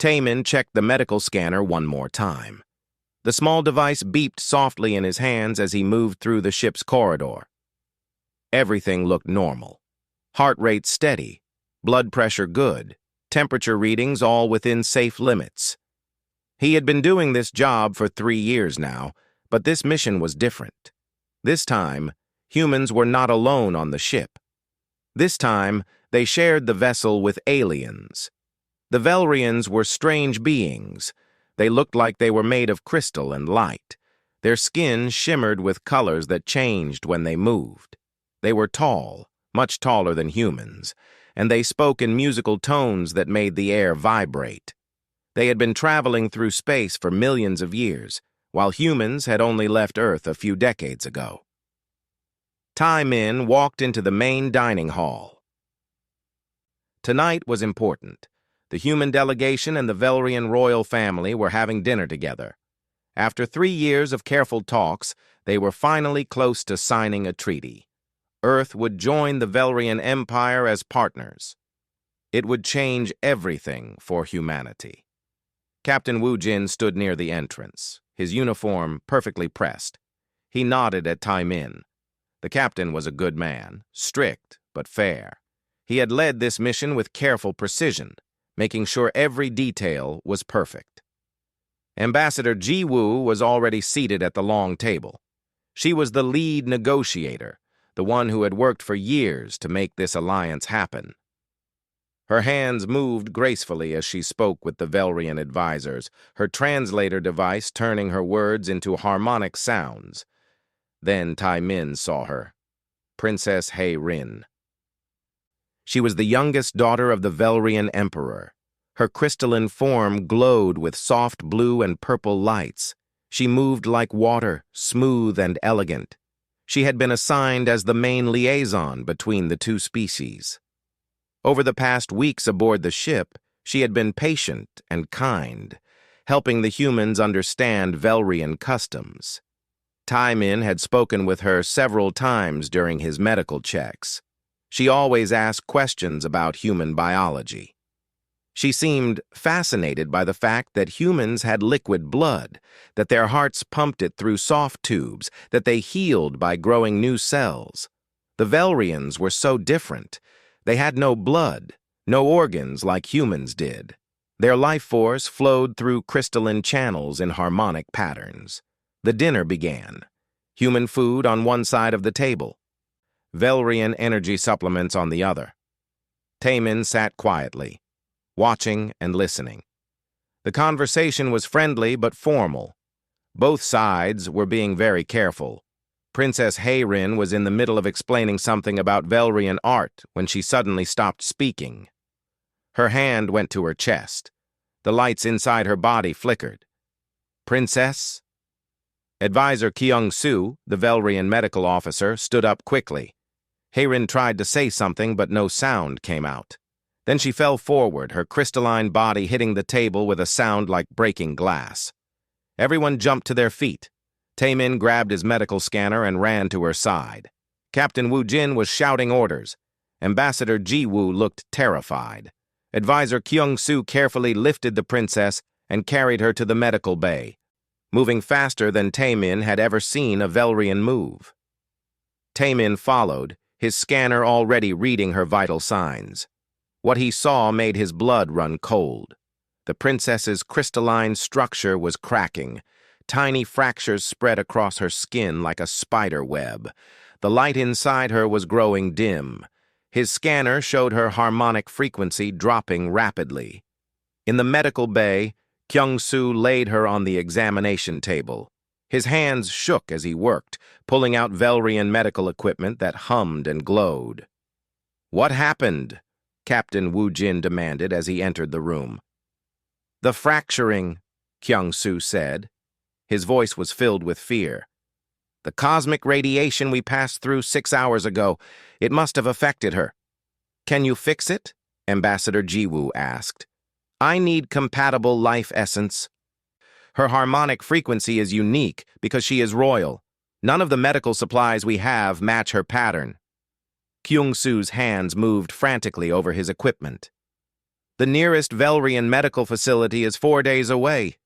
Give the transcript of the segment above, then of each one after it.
Taemin checked the medical scanner one more time. The small device beeped softly in his hands as he moved through the ship's corridor. Everything looked normal. Heart rate steady, blood pressure good, temperature readings all within safe limits. He had been doing this job for 3 years now, but this mission was different. This time, humans were not alone on the ship. This time, they shared the vessel with aliens. The Velrians were strange beings. They looked like they were made of crystal and light. Their skin shimmered with colors that changed when they moved. They were tall, much taller than humans, and they spoke in musical tones that made the air vibrate. They had been traveling through space for millions of years, while humans had only left Earth a few decades ago. Taemin walked into the main dining hall. Tonight was important. The human delegation and the Velrian royal family were having dinner together. After 3 years of careful talks, they were finally close to signing a treaty. Earth would join the Velrian Empire as partners. It would change everything for humanity. Captain Wu Jin stood near the entrance, his uniform perfectly pressed. He nodded at Taemin. The captain was a good man, strict but fair. He had led this mission with careful precision, making sure every detail was perfect. Ambassador Ji Woo was already seated at the long table. She was the lead negotiator, the one who had worked for years to make this alliance happen. Her hands moved gracefully as she spoke with the Velrian advisors, her translator device turning her words into harmonic sounds. Then Taemin saw her, Princess Rin. She was the youngest daughter of the Velrian Emperor. Her crystalline form glowed with soft blue and purple lights. She moved like water, smooth and elegant. She had been assigned as the main liaison between the two species. Over the past weeks aboard the ship, she had been patient and kind, helping the humans understand Velrian customs. Taemin had spoken with her several times during his medical checks. She always asked questions about human biology. She seemed fascinated by the fact that humans had liquid blood, that their hearts pumped it through soft tubes, that they healed by growing new cells. The Velrians were so different. They had no blood, no organs like humans did. Their life force flowed through crystalline channels in harmonic patterns. The dinner began. Human food on one side of the table, Velrian energy supplements on the other. Taemin sat quietly, watching and listening. The conversation was friendly but formal. Both sides were being very careful. Princess Rin was in the middle of explaining something about Velrian art when she suddenly stopped speaking. Her hand went to her chest. The lights inside her body flickered. Princess? Advisor Kyung-soo, the Velrian medical officer, stood up quickly. Rin tried to say something, but no sound came out. Then she fell forward, her crystalline body hitting the table with a sound like breaking glass. Everyone jumped to their feet. Taemin grabbed his medical scanner and ran to her side. Captain Wu Jin was shouting orders. Ambassador Ji Woo looked terrified. Advisor Kyung-soo carefully lifted the princess and carried her to the medical bay, moving faster than Taemin had ever seen a Velrian move. Taemin followed, his scanner already reading her vital signs. What he saw made his blood run cold. The princess's crystalline structure was cracking. Tiny fractures spread across her skin like a spider web. The light inside her was growing dim. His scanner showed her harmonic frequency dropping rapidly. In the medical bay, Kyung-soo laid her on the examination table. His hands shook as he worked, pulling out Velrian medical equipment that hummed and glowed. "What happened?" Captain Wu Jin demanded as he entered the room. "The fracturing," Kyung-soo said. His voice was filled with fear. "The cosmic radiation we passed through 6 hours ago, it must have affected her." "Can you fix it?" Ambassador Ji Woo asked. "I need compatible life essence. Her harmonic frequency is unique because she is royal. None of the medical supplies we have match her pattern." Kyung-soo's hands moved frantically over his equipment. The nearest Velrian medical facility is 4 days away.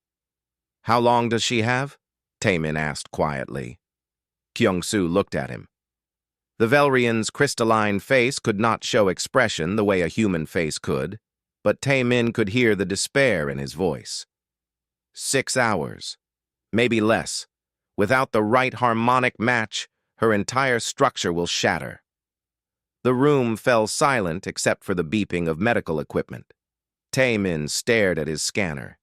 How long does she have? Taemin asked quietly. Kyung-soo looked at him. The Velrian's crystalline face could not show expression the way a human face could, but Taemin could hear the despair in his voice. 6 hours. Maybe less. Without the right harmonic match, her entire structure will shatter. The room fell silent except for the beeping of medical equipment. Taemin stared at his scanner.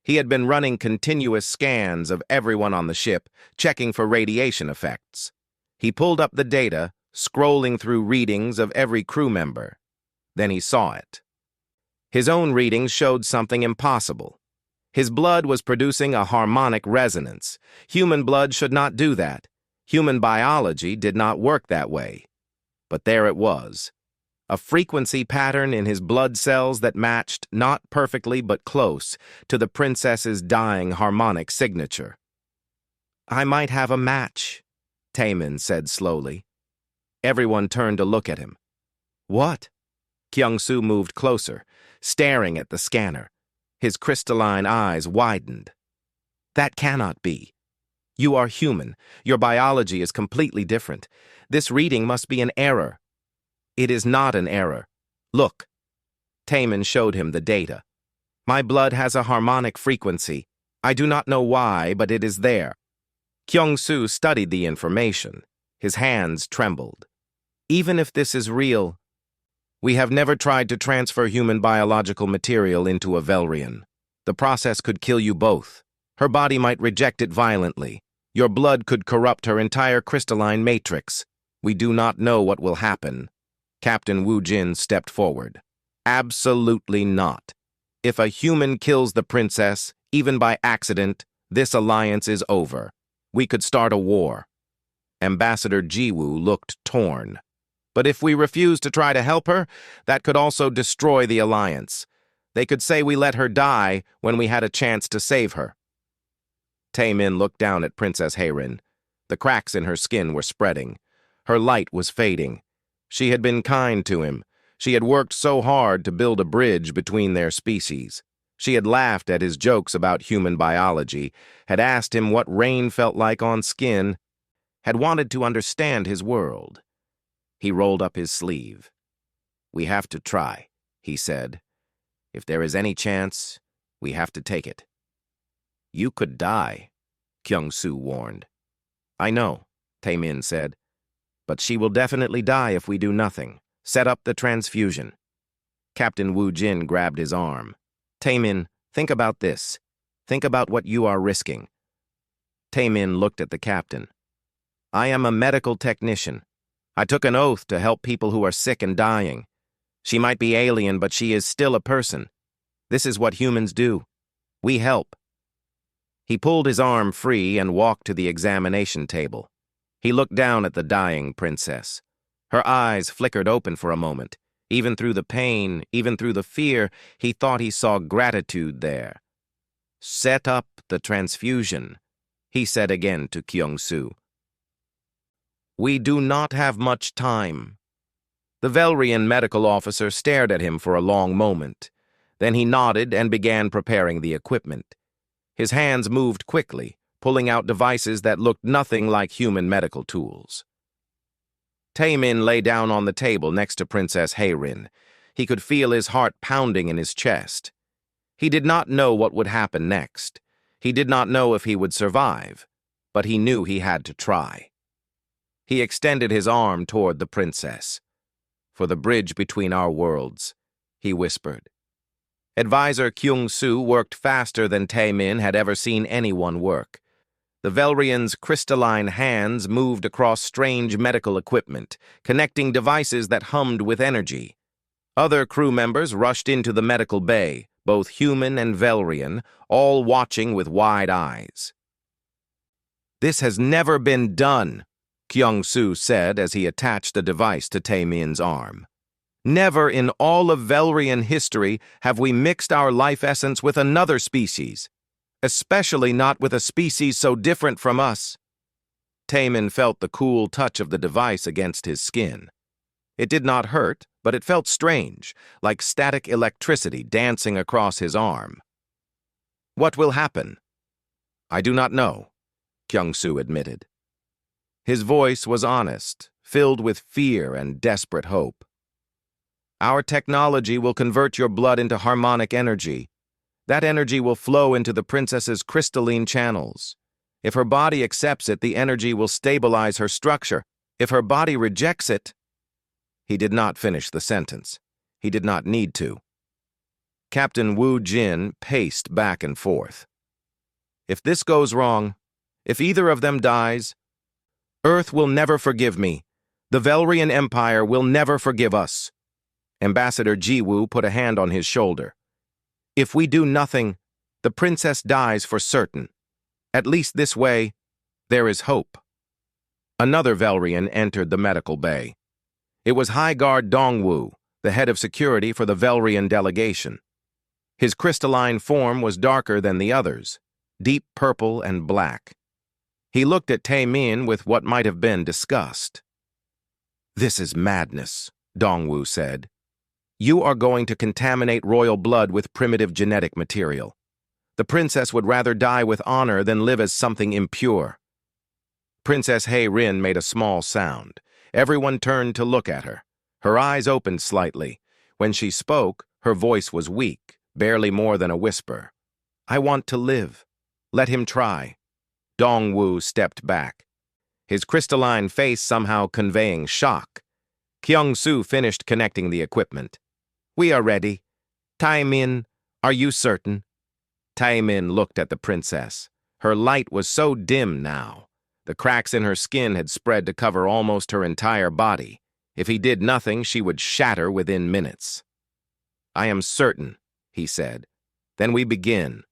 He had been running continuous scans of everyone on the ship, checking for radiation effects. He pulled up the data, scrolling through readings of every crew member. Then he saw it. His own readings showed something impossible. His blood was producing a harmonic resonance. Human blood should not do that. Human biology did not work that way. But there it was. A frequency pattern in his blood cells that matched, not perfectly but close, to the princess's dying harmonic signature. "I might have a match," Taemin said slowly. Everyone turned to look at him. "What?" Kyung-soo moved closer, staring at the scanner. His crystalline eyes widened. "That cannot be. You are human. Your biology is completely different. This reading must be an error." "It is not an error. Look." Taemin showed him the data. "My blood has a harmonic frequency. I do not know why, but it is there." Kyung-soo studied the information. His hands trembled. "Even if this is real, we have never tried to transfer human biological material into a Velrian. The process could kill you both. Her body might reject it violently. Your blood could corrupt her entire crystalline matrix. We do not know what will happen." Captain Woo Jin stepped forward. "Absolutely not. If a human kills the princess, even by accident, this alliance is over. We could start a war." Ambassador Jiwoo looked torn. "But if we refuse to try to help her, that could also destroy the alliance. They could say we let her die when we had a chance to save her." Taemin looked down at Princess Haerin. The cracks in her skin were spreading. Her light was fading. She had been kind to him. She had worked so hard to build a bridge between their species. She had laughed at his jokes about human biology, had asked him what rain felt like on skin, had wanted to understand his world. He rolled up his sleeve. "We have to try," he said. "If there is any chance, we have to take it." "You could die," Kyung-soo warned. "I know," Taemin said. "But she will definitely die if we do nothing. Set up the transfusion." Captain Woo Jin grabbed his arm. "Taemin, think about this. Think about what you are risking." Taemin looked at the captain. "I am a medical technician. I took an oath to help people who are sick and dying. She might be alien, but she is still a person. This is what humans do. We help." He pulled his arm free and walked to the examination table. He looked down at the dying princess. Her eyes flickered open for a moment. Even through the pain, even through the fear, he thought he saw gratitude there. "Set up the transfusion," he said again to Kyung-soo. "We do not have much time." The Velrian medical officer stared at him for a long moment. Then he nodded and began preparing the equipment. His hands moved quickly, pulling out devices that looked nothing like human medical tools. Taemin lay down on the table next to Princess Haerin. He could feel his heart pounding in his chest. He did not know what would happen next. He did not know if he would survive, but he knew he had to try. He extended his arm toward the princess. "For the bridge between our worlds," he whispered. Advisor Kyung-soo worked faster than Taemin had ever seen anyone work. The Velrian's crystalline hands moved across strange medical equipment, connecting devices that hummed with energy. Other crew members rushed into the medical bay, both human and Velrian, all watching with wide eyes. "This has never been done," Kyung-soo said as he attached the device to Taemin's arm. "Never in all of Velrian history have we mixed our life essence with another species. Especially not with a species so different from us." Taemin felt the cool touch of the device against his skin. It did not hurt, but it felt strange, like static electricity dancing across his arm. "What will happen?" "I do not know," Kyung-soo admitted. His voice was honest, filled with fear and desperate hope. "Our technology will convert your blood into harmonic energy. That energy will flow into the princess's crystalline channels. If her body accepts it, the energy will stabilize her structure. If her body rejects it—" He did not finish the sentence. He did not need to. Captain Woo Jin paced back and forth. "If this goes wrong, if either of them dies, Earth will never forgive me. The Velrian Empire will never forgive us." Ambassador Ji-woo put a hand on his shoulder. "If we do nothing, the princess dies for certain. At least this way, there is hope." Another Velrian entered the medical bay. It was High Guard Dongwoo, the head of security for the Velrian delegation. His crystalline form was darker than the others, deep purple and black. He looked at Tae-min with what might have been disgust. "This is madness," Dongwoo said. "You are going to contaminate royal blood with primitive genetic material. The princess would rather die with honor than live as something impure." Princess Hae-rin made a small sound. Everyone turned to look at her. Her eyes opened slightly. When she spoke, her voice was weak, barely more than a whisper. "I want to live. Let him try." Dongwoo stepped back, his crystalline face somehow conveying shock. Kyung-soo finished connecting the equipment. "We are ready. Tae-min, are you certain?" Tae-min looked at the princess. Her light was so dim now. The cracks in her skin had spread to cover almost her entire body. If he did nothing, she would shatter within minutes. "I am certain," he said. "Then we begin."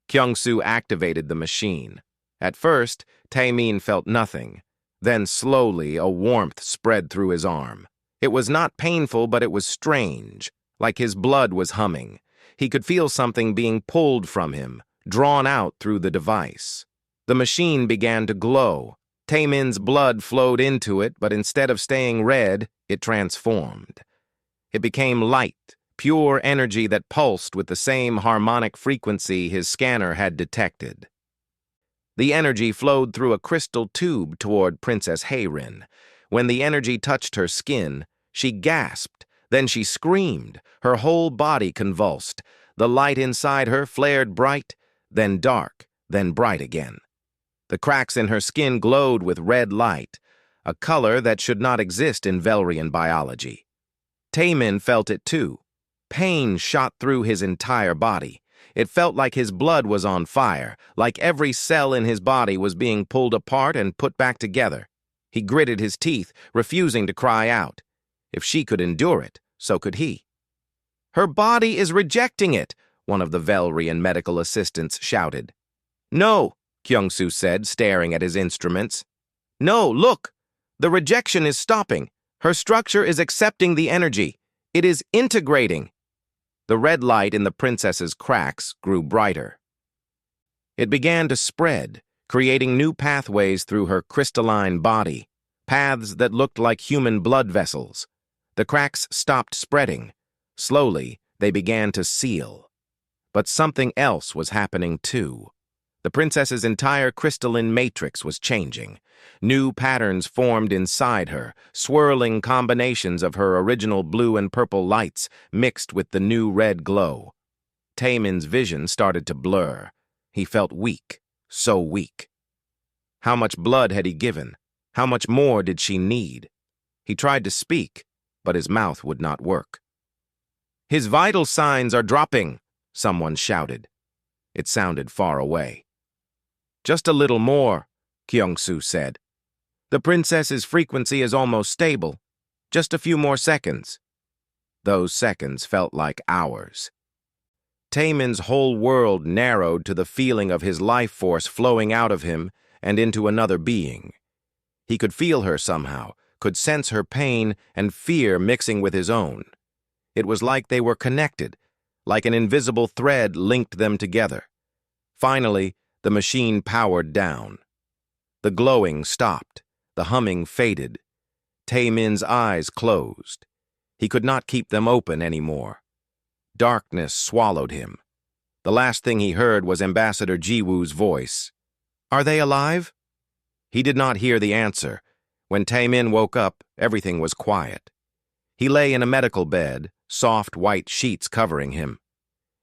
Kyung-soo activated the machine. At first, Tae-min felt nothing. Then slowly, a warmth spread through his arm. It was not painful, but it was strange, like his blood was humming. He could feel something being pulled from him, drawn out through the device. The machine began to glow. Tae-min's blood flowed into it, but instead of staying red, it transformed. It became light, pure energy that pulsed with the same harmonic frequency his scanner had detected. The energy flowed through a crystal tube toward Princess Hae-rin. When the energy touched her skin, she gasped, then she screamed. Her whole body convulsed. The light inside her flared bright, then dark, then bright again. The cracks in her skin glowed with red light, a color that should not exist in Velrian biology. Tae-min felt it too. Pain shot through his entire body. It felt like his blood was on fire, like every cell in his body was being pulled apart and put back together. He gritted his teeth, refusing to cry out. If she could endure it, so could he. "Her body is rejecting it," one of the Velrian medical assistants shouted. "No," Kyung-soo said, staring at his instruments. "No, look! The rejection is stopping. Her structure is accepting the energy. It is integrating." The red light in the princess's cracks grew brighter. It began to spread, creating new pathways through her crystalline body, paths that looked like human blood vessels. The cracks stopped spreading. Slowly, they began to seal. But something else was happening too. The princess's entire crystalline matrix was changing. New patterns formed inside her, swirling combinations of her original blue and purple lights mixed with the new red glow. Tae-min's vision started to blur. He felt weak, so weak. How much blood had he given? How much more did she need? He tried to speak, but his mouth would not work. "His vital signs are dropping," someone shouted. It sounded far away. "Just a little more," Kyung-soo said. "The princess's frequency is almost stable. Just a few more seconds." Those seconds felt like hours. Tae-min's whole world narrowed to the feeling of his life force flowing out of him and into another being. He could feel her somehow, could sense her pain and fear mixing with his own. It was like they were connected, like an invisible thread linked them together. Finally, the machine powered down. The glowing stopped. The humming faded. Tae-min's eyes closed. He could not keep them open anymore. Darkness swallowed him. The last thing he heard was Ambassador Jiwoo's voice. "Are they alive?" He did not hear the answer. When Taemin woke up, everything was quiet. He lay in a medical bed, soft white sheets covering him.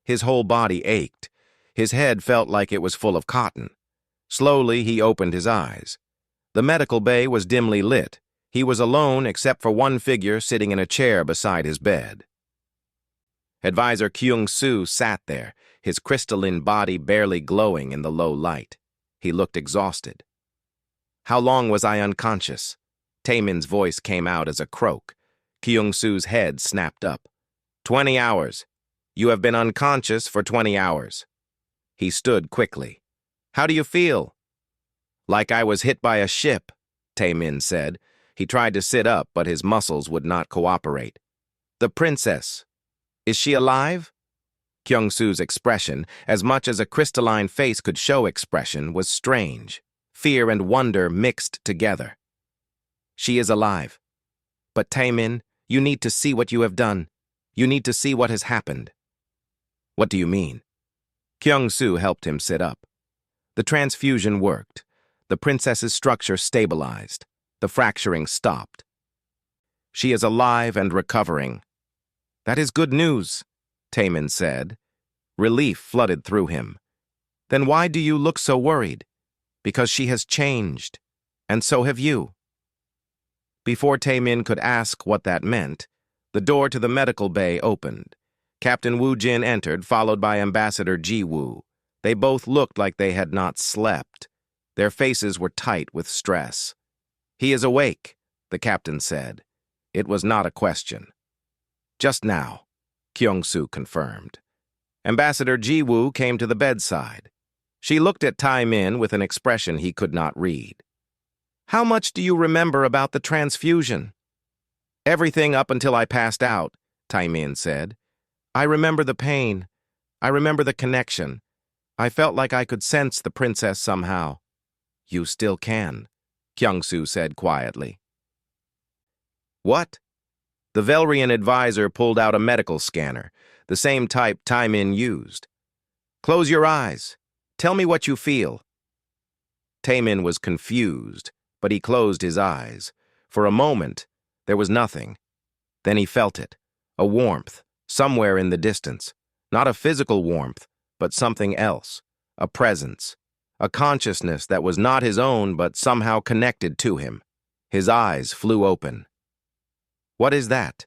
His whole body ached. His head felt like it was full of cotton. Slowly, he opened his eyes. The medical bay was dimly lit. He was alone except for one figure sitting in a chair beside his bed. Advisor Kyung-soo sat there, his crystalline body barely glowing in the low light. He looked exhausted. "How long was I unconscious?" Taemin's voice came out as a croak. Kyung-soo's head snapped up. 20 hours. You have been unconscious for 20 hours. He stood quickly. "How do you feel?" "Like I was hit by a ship," Taemin said. He tried to sit up, but his muscles would not cooperate. "The princess. Is she alive?" Kyung-soo's expression, as much as a crystalline face could show expression, was strange. Fear and wonder mixed together. "She is alive. But Taemin, you need to see what you have done. You need to see what has happened." "What do you mean?" Kyung-soo helped him sit up. The transfusion worked. The princess's structure stabilized. The fracturing stopped. "She is alive and recovering." "That is good news," Taemin said. Relief flooded through him. "Then why do you look so worried?" "Because she has changed. And so have you." Before Taemin could ask what that meant, the door to the medical bay opened. Captain Woo Jin entered, followed by Ambassador Jiwoo. They both looked like they had not slept. Their faces were tight with stress. "He is awake," the captain said. It was not a question. "Just now," Kyung-soo confirmed. Ambassador Jiwoo came to the bedside. She looked at Taemin with an expression he could not read. "How much do you remember about the transfusion?" "Everything up until I passed out," Taemin said. "I remember the pain. I remember the connection. I felt like I could sense the princess somehow." "You still can," Kyung-soo said quietly. "What?" The Velrian advisor pulled out a medical scanner, the same type Taemin used. "Close your eyes. Tell me what you feel." Taemin was confused, but he closed his eyes. For a moment, there was nothing. Then he felt it, a warmth, somewhere in the distance. Not a physical warmth, but something else, a presence, a consciousness that was not his own but somehow connected to him. His eyes flew open. "What is that?"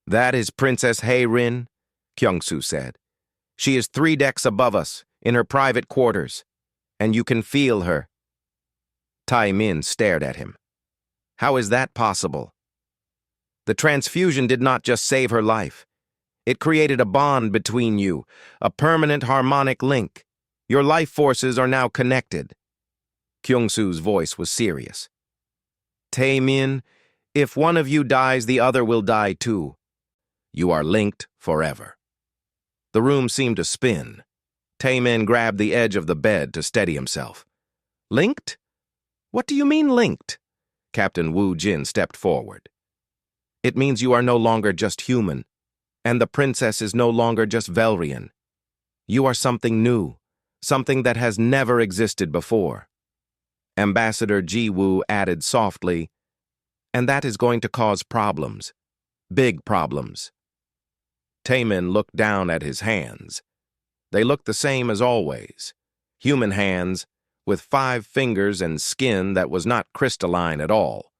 "That is Princess Hae-rin," Kyung-soo said. "She is 3 decks above us, in her private quarters, and you can feel her." Taemin stared at him. "How is that possible?" "The transfusion did not just save her life. It created a bond between you, a permanent harmonic link. Your life forces are now connected." Kyung-soo's voice was serious. "Taemin, if one of you dies, the other will die too. You are linked forever." The room seemed to spin. Taemin grabbed the edge of the bed to steady himself. "Linked? What do you mean linked?" Captain Woo Jin stepped forward. "It means you are no longer just human, and the princess is no longer just Velrian. You are something new, something that has never existed before." Ambassador Jiwoo added softly, "And that is going to cause problems. Big problems." Taemin looked down at his hands. They looked the same as always. Human hands, with 5 fingers and skin that was not crystalline at all.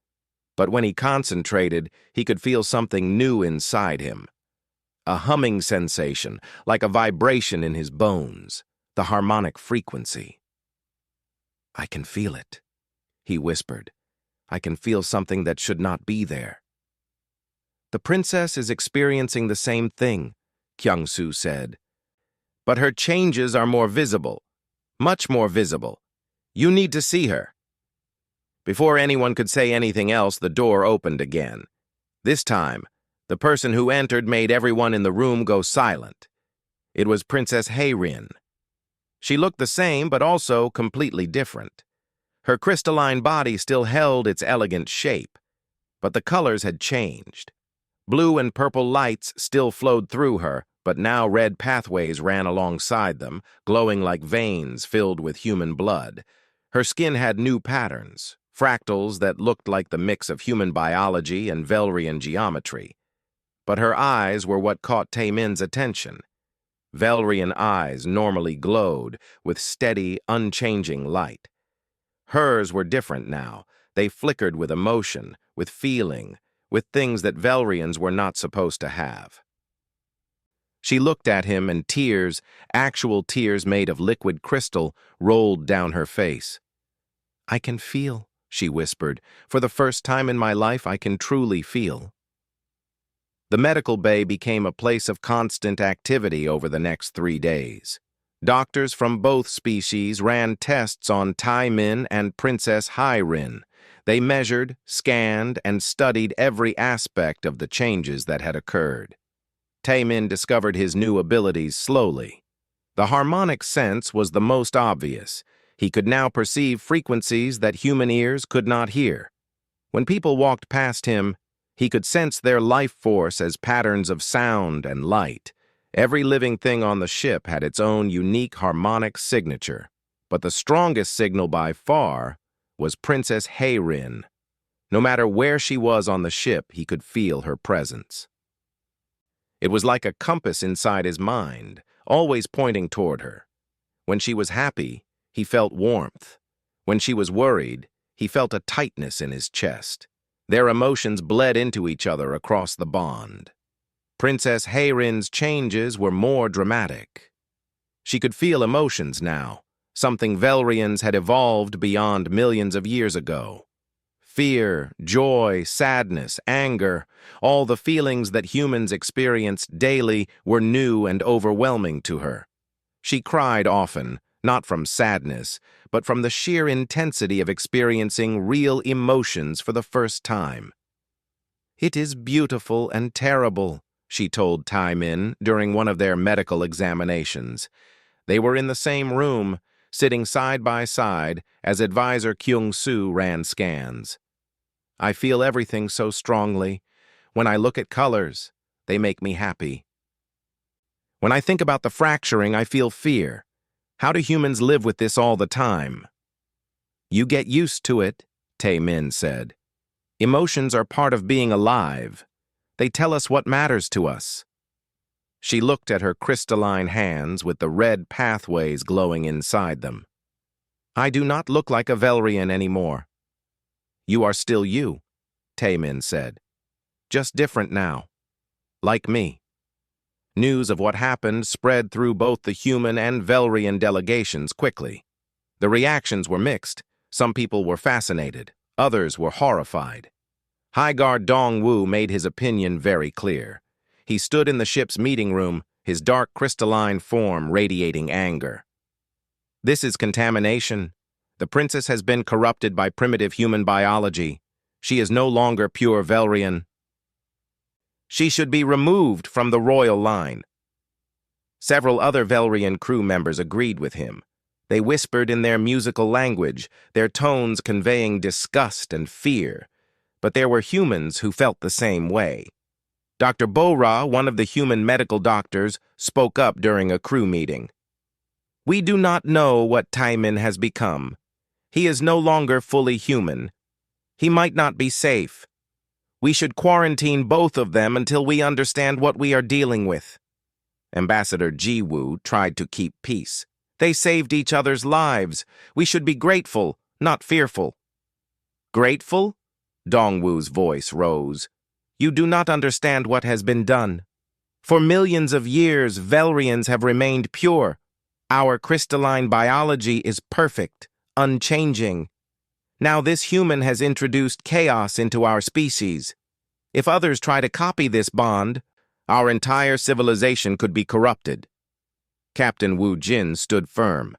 But when he concentrated, he could feel something new inside him. A humming sensation, like a vibration in his bones, the harmonic frequency. "I can feel it," he whispered. "I can feel something that should not be there." "The princess is experiencing the same thing," Kyung-soo said. "But her changes are more visible, much more visible. You need to see her." Before anyone could say anything else, the door opened again. This time, the person who entered made everyone in the room go silent. It was Princess Hae-rin. She looked the same, but also completely different. Her crystalline body still held its elegant shape, but the colors had changed. Blue and purple lights still flowed through her, but now red pathways ran alongside them, glowing like veins filled with human blood. Her skin had new patterns, fractals that looked like the mix of human biology and Velrian geometry. But her eyes were what caught Taemin's attention. Velrian eyes normally glowed with steady, unchanging light. Hers were different now. They flickered with emotion, with feeling, with things that Velrians were not supposed to have. She looked at him, and tears, actual tears made of liquid crystal, rolled down her face. "I can feel," she whispered. "For the first time in my life, I can truly feel." The medical bay became a place of constant activity over the next 3 days. Doctors from both species ran tests on Taemin and PrincessWhat. They measured, scanned, and studied every aspect of the changes that had occurred. Taemin discovered his new abilities slowly. The harmonic sense was the most obvious. He could now perceive frequencies that human ears could not hear. When people walked past him, he could sense their life force as patterns of sound and light. Every living thing on the ship had its own unique harmonic signature, but the strongest signal by far was PrincessWhat. No matter where she was on the ship, he could feel her presence. It was like a compass inside his mind, always pointing toward her. When she was happy, he felt warmth. When she was worried, he felt a tightness in his chest. Their emotions bled into each other across the bond. PrincessWhat's changes were more dramatic. She could feel emotions now, something Velrians had evolved beyond millions of years ago. Fear, joy, sadness, anger, all the feelings that humans experienced daily were new and overwhelming to her. She cried often, not from sadness, but from the sheer intensity of experiencing real emotions for the first time. "It is beautiful and terrible," she told Taemin during one of their medical examinations. They were in the same room, sitting side by side as advisor Kyung-soo ran scans. "I feel everything so strongly. When I look at colors, they make me happy. When I think about the fracturing, I feel fear. How do humans live with this all the time?" "You get used to it," Taemin said. "Emotions are part of being alive. They tell us what matters to us." She looked at her crystalline hands with the red pathways glowing inside them. "I do not look like a Velrian anymore." "You are still you," Taemin said. "Just different now. Like me." News of what happened spread through both the human and Velrian delegations quickly. The reactions were mixed. Some people were fascinated. Others were horrified. High Guard Dong-woo made his opinion very clear. He stood in the ship's meeting room, his dark crystalline form radiating anger. "This is contamination. The princess has been corrupted by primitive human biology. She is no longer pure Velrian. She should be removed from the royal line." Several other Velrian crew members agreed with him. They whispered in their musical language, their tones conveying disgust and fear. But there were humans who felt the same way. Dr. Bora, one of the human medical doctors, spoke up during a crew meeting. "We do not know what Taemin has become. He is no longer fully human. He might not be safe. We should quarantine both of them until we understand what we are dealing with." Ambassador Ji-woo tried to keep peace. "They saved each other's lives. We should be grateful, not fearful." "Grateful?" Dong-woo's voice rose. "You do not understand what has been done. For millions of years, Velrians have remained pure. Our crystalline biology is perfect, unchanging. Now this human has introduced chaos into our species. If others try to copy this bond, our entire civilization could be corrupted." Captain Woo Jin stood firm.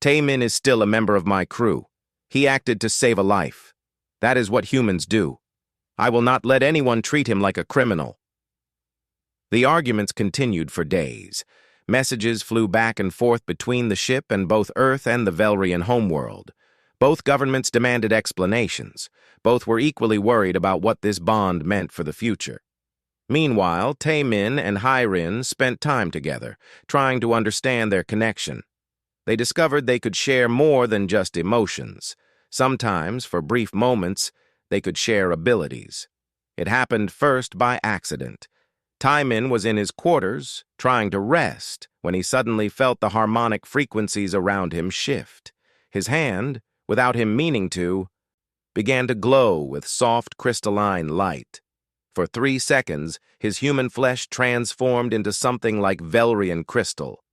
"Taemin is still a member of my crew. He acted to save a life. That is what humans do. I will not let anyone treat him like a criminal." The arguments continued for days. Messages flew back and forth between the ship and both Earth and the Velrian homeworld. Both governments demanded explanations. Both were equally worried about what this bond meant for the future. Meanwhile, Taemin and Hyrin spent time together, trying to understand their connection. They discovered they could share more than just emotions. Sometimes, for brief moments, they could share abilities. It happened first by accident. Taemin was in his quarters, trying to rest, when he suddenly felt the harmonic frequencies around him shift. His hand, without him meaning to, began to glow with soft crystalline light. For 3 seconds, his human flesh transformed into something like Velrian crystal.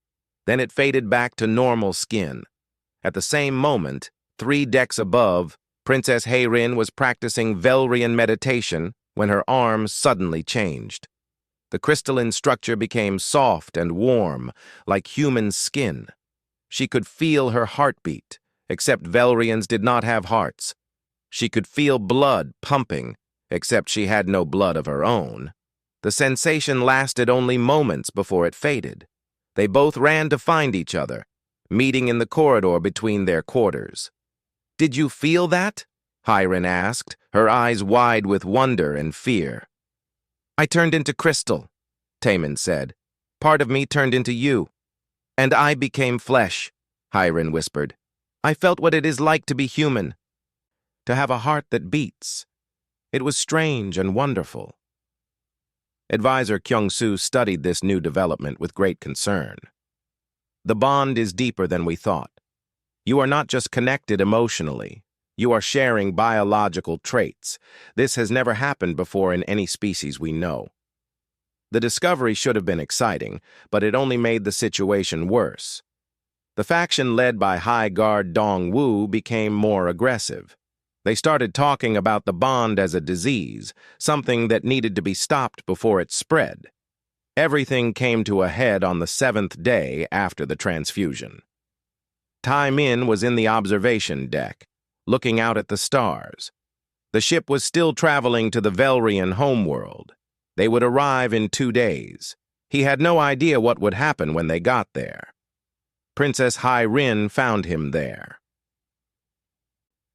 Then it faded back to normal skin. At the same moment, 3 decks above, Princess Hayrin was practicing Velrian meditation when her arms suddenly changed. The crystalline structure became soft and warm, like human skin. She could feel her heartbeat, except Velrians did not have hearts. She could feel blood pumping, except she had no blood of her own. The sensation lasted only moments before it faded. They both ran to find each other, meeting in the corridor between their quarters. "Did you feel that?" Hyrin asked, her eyes wide with wonder and fear. "I turned into crystal," Taemin said. "Part of me turned into you." "And I became flesh," Hyrin whispered. "I felt what it is like to be human, to have a heart that beats. It was strange and wonderful." Advisor Kyung-soo studied this new development with great concern. "The bond is deeper than we thought. You are not just connected emotionally. You are sharing biological traits. This has never happened before in any species we know." The discovery should have been exciting, but it only made the situation worse. The faction led by High Guard Dong-woo became more aggressive. They started talking about the bond as a disease, something that needed to be stopped before it spread. Everything came to a head on the 7th day after the transfusion. Taemin was in the observation deck, looking out at the stars. The ship was still traveling to the Velrian homeworld. They would arrive in 2 days. He had no idea what would happen when they got there. Princess Hyrin found him there.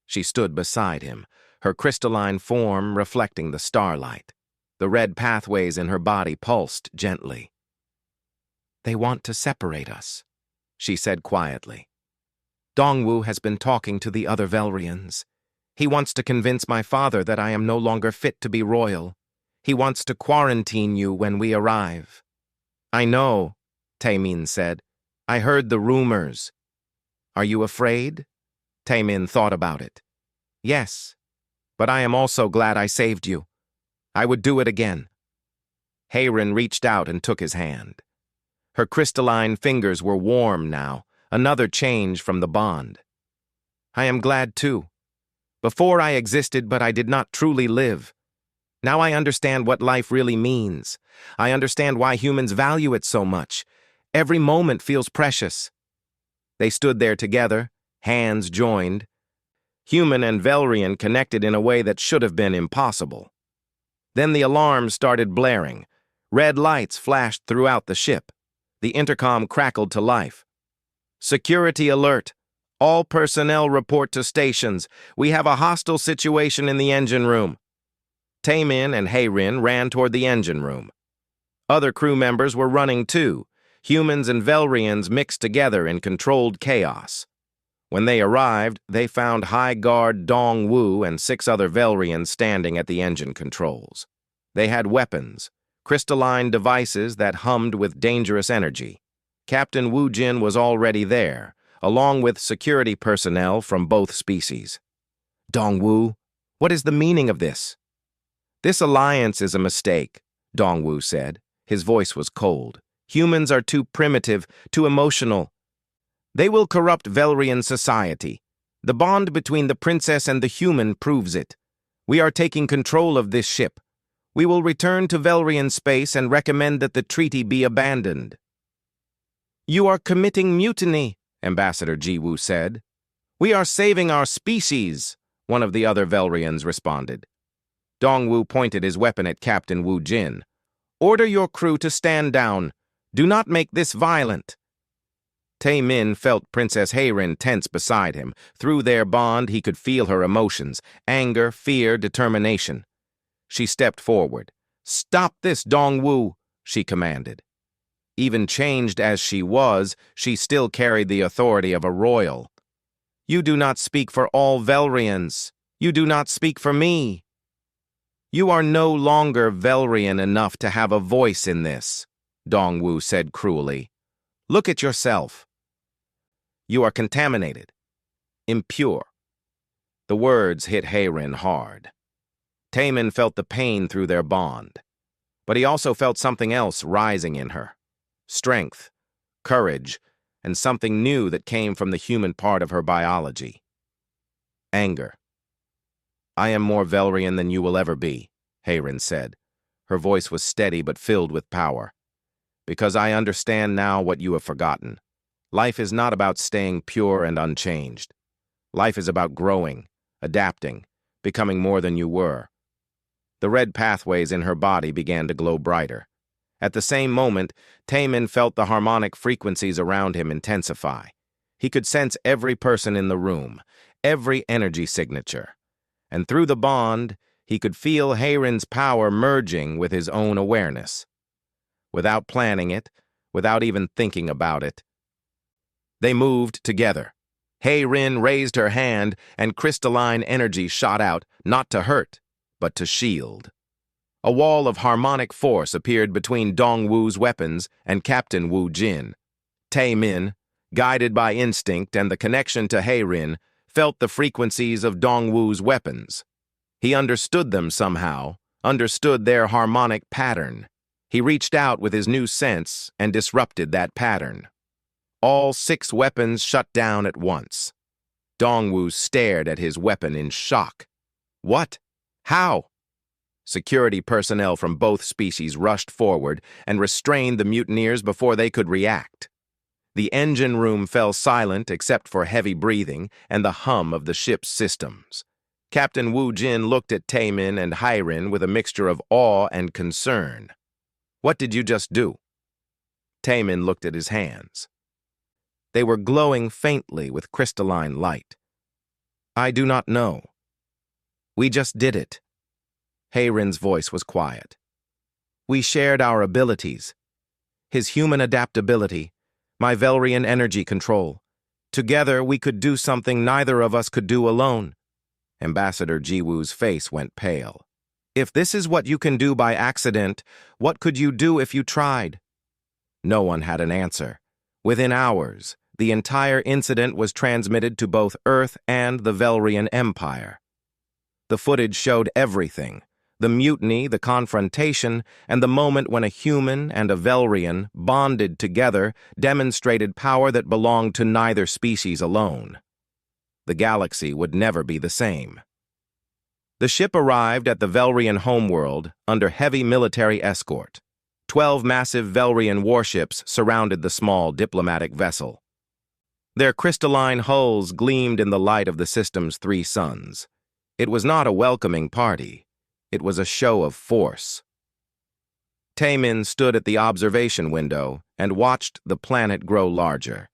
She stood beside him, her crystalline form reflecting the starlight. The red pathways in her body pulsed gently. "They want to separate us," she said quietly. "Dongwoo has been talking to the other Velrians. He wants to convince my father that I am no longer fit to be royal. He wants to quarantine you when we arrive." "I know," Taemin said. "I heard the rumors." "Are you afraid?" Taemin thought about it. "Yes, but I am also glad I saved you. I would do it again." Hayrin reached out and took his hand. Her crystalline fingers were warm now, another change from the bond. "I am glad too. Before I existed, but I did not truly live. Now I understand what life really means. I understand why humans value it so much. Every moment feels precious." They stood there together, hands joined. Human and Velrian connected in a way that should have been impossible. Then the alarms started blaring. Red lights flashed throughout the ship. The intercom crackled to life. "Security alert. All personnel report to stations. We have a hostile situation in the engine room." Taemin and Hayrin ran toward the engine room. Other crew members were running too. Humans and Velrians mixed together in controlled chaos. When they arrived, they found High Guard Dong-woo and 6 other Velrians standing at the engine controls. They had weapons, crystalline devices that hummed with dangerous energy. Captain Woo-jin was already there, along with security personnel from both species. "Dong-woo, what is the meaning of this?" "This alliance is a mistake," Dong-woo said. His voice was cold. "Humans are too primitive, too emotional. They will corrupt Velrian society. The bond between the princess and the human proves it. We are taking control of this ship. We will return to Velrian space and recommend that the treaty be abandoned." "You are committing mutiny," Ambassador Ji-woo said. "We are saving our species," one of the other Velrians responded. Dong-woo pointed his weapon at Captain Woo-jin. "Order your crew to stand down. Do not make this violent." Taemin felt Princess Hayrin tense beside him. Through their bond, he could feel her emotions, anger, fear, determination. She stepped forward. "Stop this, Dongwu," she commanded. Even changed as she was, she still carried the authority of a royal. "You do not speak for all Velrians. You do not speak for me. You are no longer Velrian enough to have a voice in this," Dongwu said cruelly. "Look at yourself. You are contaminated, impure." The words hit Hayrin hard. Taemin felt the pain through their bond, but he also felt something else rising in her. Strength, courage, and something new that came from the human part of her biology. Anger. "I am more Velrian than you will ever be," Hayrin said. Her voice was steady but filled with power. "Because I understand now what you have forgotten. Life is not about staying pure and unchanged. Life is about growing, adapting, becoming more than you were." The red pathways in her body began to glow brighter. At the same moment, Taemin felt the harmonic frequencies around him intensify. He could sense every person in the room, every energy signature. And through the bond, he could feel Hayrin's power merging with his own awareness. Without planning it, without even thinking about it, they moved together. Hayrin raised her hand, and crystalline energy shot out, not to hurt, but to shield. A wall of harmonic force appeared between Dongwu's weapons and Captain Wu Jin. Taemin, guided by instinct and the connection to Hayrin, felt the frequencies of Dongwu's weapons. He understood them somehow, understood their harmonic pattern. He reached out with his new sense and disrupted that pattern. All 6 weapons shut down at once. Dongwu stared at his weapon in shock. What? How? Security personnel from both species rushed forward and restrained the mutineers before they could react. The engine room fell silent except for heavy breathing and the hum of the ship's systems. Captain Wu Jin looked at Taemin and Hayrin with a mixture of awe and concern. "What did you just do?" Taemin looked at his hands. They were glowing faintly with crystalline light. "I do not know. We just did it." Hayrin's voice was quiet. "We shared our abilities. His human adaptability, my Velrian energy control. Together we could do something neither of us could do alone." Ambassador Jiwoo's face went pale. "If this is what you can do by accident, what could you do if you tried?" No one had an answer. Within hours, the entire incident was transmitted to both Earth and the Velrian Empire. The footage showed everything: the mutiny, the confrontation, and the moment when a human and a Velrian, bonded together, demonstrated power that belonged to neither species alone. The galaxy would never be the same. The ship arrived at the Velrian homeworld under heavy military escort. 12 massive Velrian warships surrounded the small diplomatic vessel. Their crystalline hulls gleamed in the light of the system's 3 suns. It was not a welcoming party. It was a show of force. Taemin stood at the observation window and watched the planet grow larger.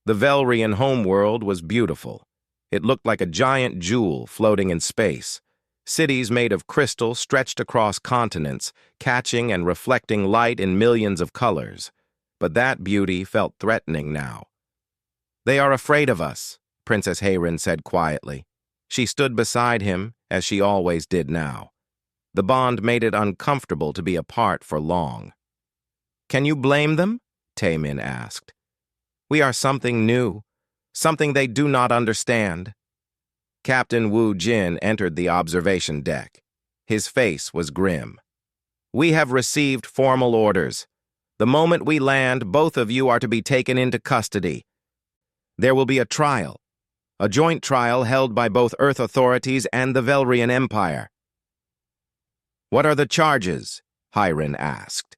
The Velrian homeworld was beautiful. It looked like a giant jewel floating in space. Cities made of crystal stretched across continents, catching and reflecting light in millions of colors. But that beauty felt threatening now. "They are afraid of us," Princess Hayrin said quietly. She stood beside him, as she always did now. The bond made it uncomfortable to be apart for long. "Can you blame them?" Taemin asked. "We are something new, something they do not understand." Captain Wu Jin entered the observation deck. His face was grim. "We have received formal orders. The moment we land, both of you are to be taken into custody. There will be a trial, a joint trial held by both Earth authorities and the Velrian Empire." "What are the charges?" Hayrin asked.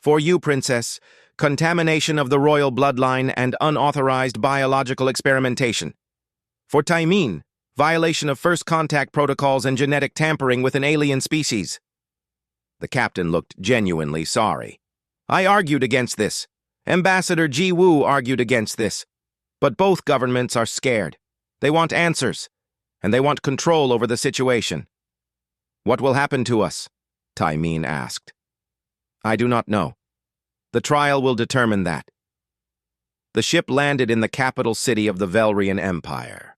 "For you, Princess, contamination of the royal bloodline and unauthorized biological experimentation. For Taemin, violation of first contact protocols and genetic tampering with an alien species." The captain looked genuinely sorry. "I argued against this. Ambassador Jiwoo argued against this. But both governments are scared. They want answers, and they want control over the situation. What will happen to us? Taimin asked. I do not know. The trial will determine that. The ship landed in the capital city of the Velrian Empire.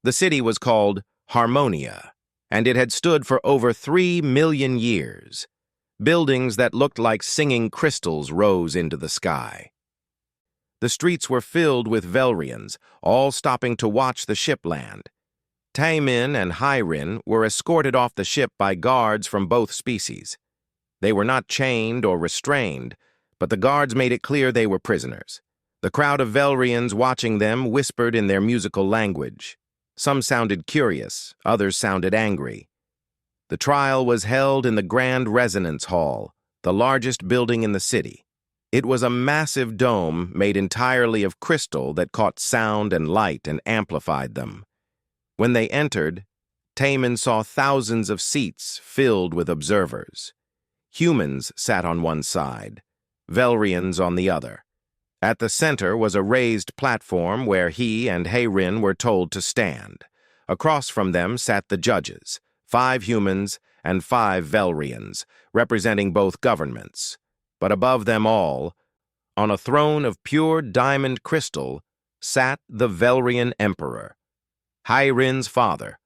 The city was called Harmonia, and it had stood for over 3 million years. Buildings that looked like singing crystals rose into the sky. The streets were filled with Velrians, all stopping to watch the ship land. Taimin and Hyrin were escorted off the ship by guards from both species. They were not chained or restrained, but the guards made it clear they were prisoners. The crowd of Velrians watching them whispered in their musical language. Some sounded curious, others sounded angry. The trial was held in the Grand Resonance Hall, the largest building in the city. It was a massive dome made entirely of crystal that caught sound and light and amplified them. When they entered, Taimin saw thousands of seats filled with observers. Humans sat on one side, Velrians on the other. At the center was a raised platform where he and Hyrin were told to stand. Across from them sat the judges, 5 humans and 5 Velrians, representing both governments. But above them all, on a throne of pure diamond crystal, sat the Velrian Emperor, Hyrin's father.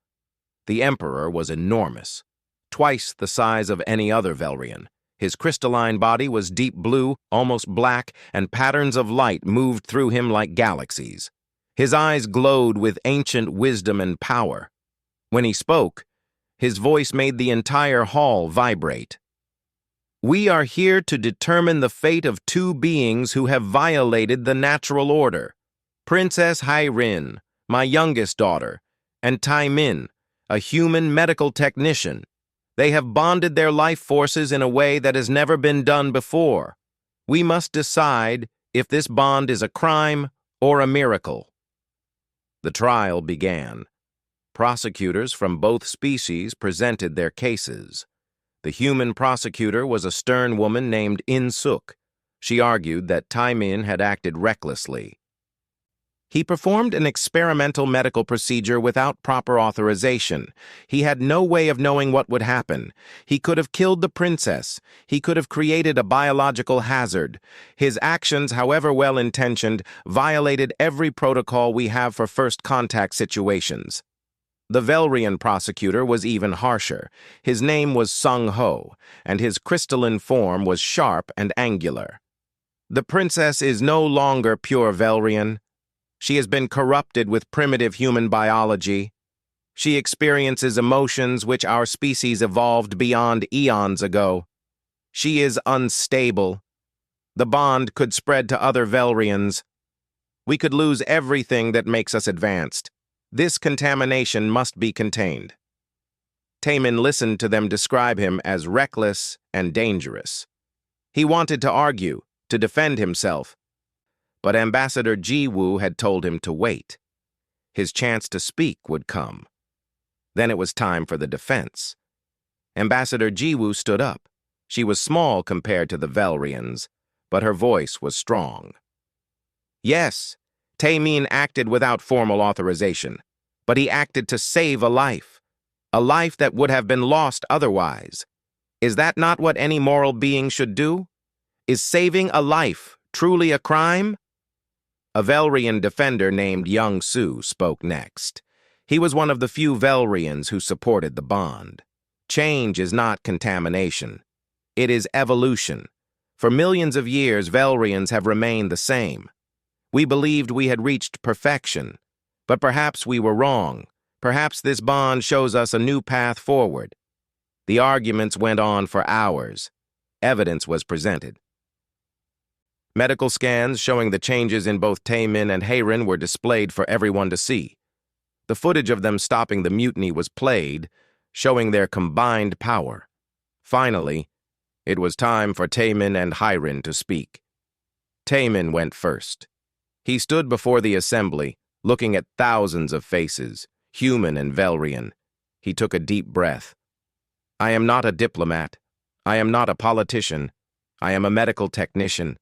The Emperor was enormous, twice the size of any other Velrian. His crystalline body was deep blue, almost black, and patterns of light moved through him like galaxies. His eyes glowed with ancient wisdom and power. When he spoke, his voice made the entire hall vibrate. We are here to determine the fate of 2 beings who have violated the natural order. Princess Hyrin, my youngest daughter, and Taimin, a human medical technician. They have bonded their life forces in a way that has never been done before. We must decide if this bond is a crime or a miracle. The trial began. Prosecutors from both species presented their cases. The human prosecutor was a stern woman named In-Suk. She argued that Taimin had acted recklessly. He performed an experimental medical procedure without proper authorization. He had no way of knowing what would happen. He could have killed the princess. He could have created a biological hazard. His actions, however well-intentioned, violated every protocol we have for first contact situations. The Velrian prosecutor was even harsher. His name was Sung Ho, and his crystalline form was sharp and angular. The princess is no longer pure Velrian. She has been corrupted with primitive human biology. She experiences emotions which our species evolved beyond eons ago. She is unstable. The bond could spread to other Velrians. We could lose everything that makes us advanced. This contamination must be contained. Taimin listened to them describe him as reckless and dangerous. He wanted to argue, to defend himself, but Ambassador Jiwoo had told him to wait. His chance to speak would come. Then it was time for the defense. Ambassador Jiwoo stood up. She was small compared to the Velrians, but her voice was strong. Yes, Taimin acted without formal authorization, but he acted to save a life that would have been lost otherwise. Is that not what any moral being should do? Is saving a life truly a crime? A Velrian defender named Young Su spoke next. He was one of the few Velrians who supported the bond. Change is not contamination. It is evolution. For millions of years, Velrians have remained the same. We believed we had reached perfection, but perhaps we were wrong. Perhaps this bond shows us a new path forward. The arguments went on for hours. Evidence was presented. Medical scans showing the changes in both Taimin and Hyrin were displayed for everyone to see. The footage of them stopping the mutiny was played, showing their combined power. Finally, it was time for Taimin and Hyrin to speak. Taimin went first. He stood before the assembly, looking at thousands of faces, human and Velrian. He took a deep breath. I am not a diplomat. I am not a politician. I am a medical technician.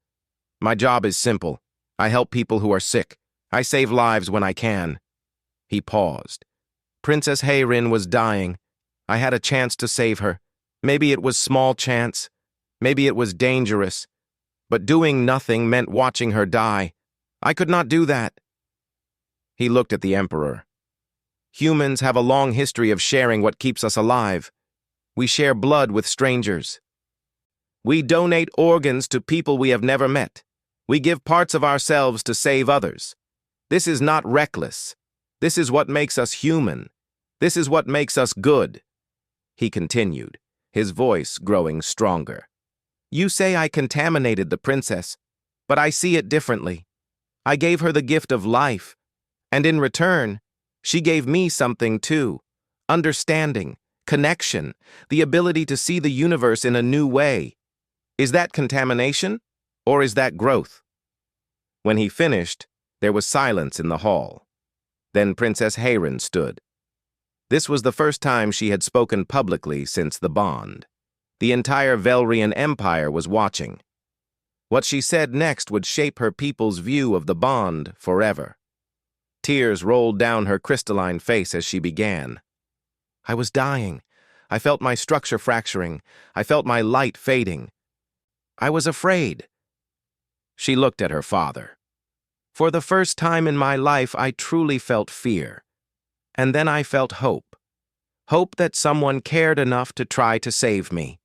My job is simple. I help people who are sick. I save lives when I can. He paused. Princess Hyrin was dying. I had a chance to save her. Maybe it was small chance. Maybe it was dangerous. But doing nothing meant watching her die. I could not do that. He looked at the Emperor. Humans have a long history of sharing what keeps us alive. We share blood with strangers. We donate organs to people we have never met. We give parts of ourselves to save others. This is not reckless. This is what makes us human. This is what makes us good. He continued, his voice growing stronger. You say I contaminated the princess, but I see it differently. I gave her the gift of life, and in return, she gave me something too. Understanding, connection, the ability to see the universe in a new way. Is that contamination, or is that growth? When he finished, there was silence in the hall. Then Princess Hayron stood. This was the first time she had spoken publicly since the bond. The entire Velrian Empire was watching. What she said next would shape her people's view of the bond forever. Tears rolled down her crystalline face as she began. I was dying. I felt my structure fracturing. I felt my light fading. I was afraid. She looked at her father. For the first time in my life, I truly felt fear. And then I felt hope. Hope that someone cared enough to try to save me.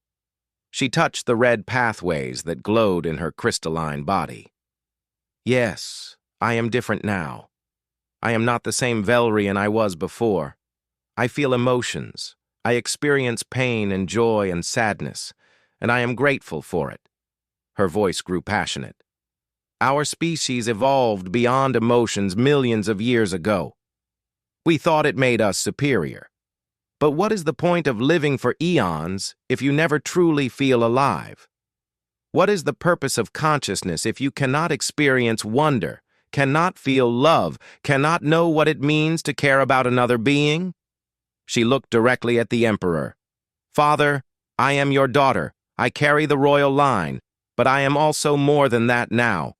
She touched the red pathways that glowed in her crystalline body. Yes, I am different now. I am not the same Velrian I was before. I feel emotions. I experience pain and joy and sadness, and I am grateful for it. Her voice grew passionate. Our species evolved beyond emotions millions of years ago. We thought it made us superior. But what is the point of living for eons if you never truly feel alive? What is the purpose of consciousness if you cannot experience wonder, cannot feel love, cannot know what it means to care about another being? She looked directly at the Emperor. Father, I am your daughter. I carry the royal line, but I am also more than that now.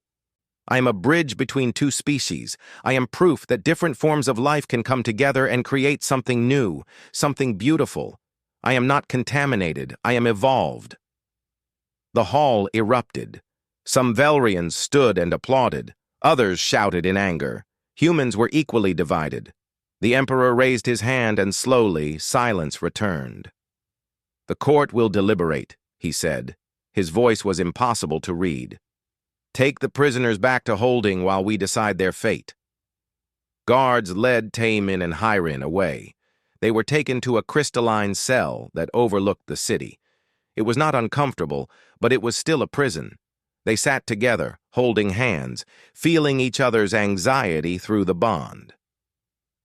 I am a bridge between two species. I am proof that different forms of life can come together and create something new, something beautiful. I am not contaminated. I am evolved. The hall erupted. Some Velrians stood and applauded. Others shouted in anger. Humans were equally divided. The Emperor raised his hand and slowly silence returned. The court will deliberate, he said. His voice was impossible to read. Take the prisoners back to holding while we decide their fate. Guards led Taemin and Hayron away. They were taken to a crystalline cell that overlooked the city. It was not uncomfortable, but it was still a prison. They sat together, holding hands, feeling each other's anxiety through the bond.